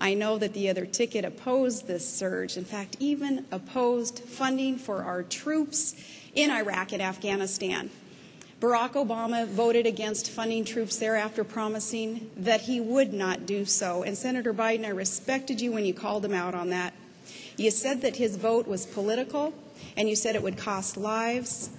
I know that the other ticket opposed this surge, in fact, even opposed funding for our troops in Iraq and Afghanistan. Barack Obama voted against funding troops there after promising that he would not do so. And Senator Biden, I respected you when you called him out on that. You said that his vote was political, and you said it would cost lives.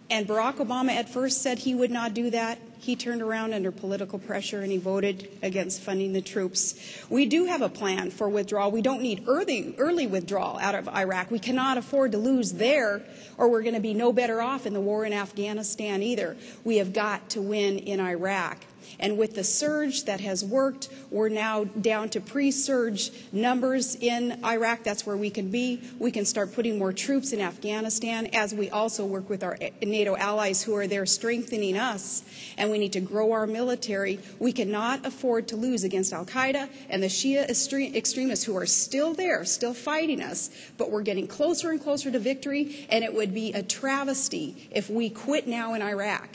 And Barack Obama at first said he would not do that. He turned around under political pressure and he voted against funding the troops. We do have a plan for withdrawal. We don't need early withdrawal out of Iraq. We cannot afford to lose there, or we're going to be no better off in the war in Afghanistan either. We have got to win in Iraq. And with the surge that has worked, we're now down to pre-surge numbers in Iraq. That's where we can be. We can start putting more troops in Afghanistan as we also work with our NATO allies who are there strengthening us. And we need to grow our military. We cannot afford to lose against al-Qaeda and the Shia extremists who are still there, still fighting us. But we're getting closer and closer to victory, and it would be a travesty if we quit now in Iraq.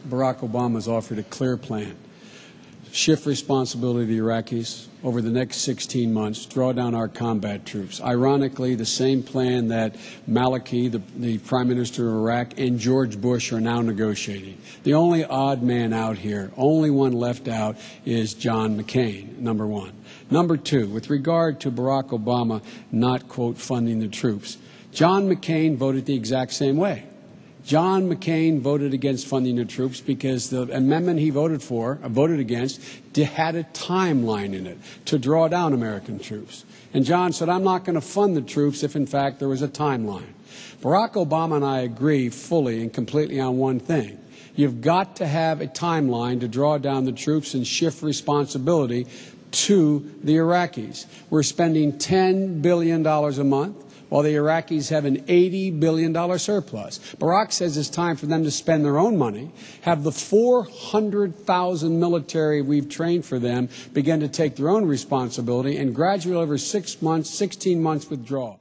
Barack Obama has offered a clear plan. Shift responsibility to the Iraqis over the next 16 months, draw down our combat troops. Ironically, the same plan that Maliki, the Prime Minister of Iraq, and George Bush are now negotiating. The only odd man out here, only one left out, is John McCain, number one. Number two, with regard to Barack Obama not, quote, funding the troops, John McCain voted the exact same way. John McCain voted against funding the troops because the amendment he voted against, had a timeline in it to draw down American troops. And John said, I'm not going to fund the troops if, in fact, there was a timeline. Barack Obama and I agree fully and completely on one thing. You've got to have a timeline to draw down the troops and shift responsibility to the Iraqis. We're spending $10 billion a month, while the Iraqis have an $80 billion surplus. Barack says it's time for them to spend their own money, have the 400,000 military we've trained for them begin to take their own responsibility, and gradually over 6 months, 16 months withdraw.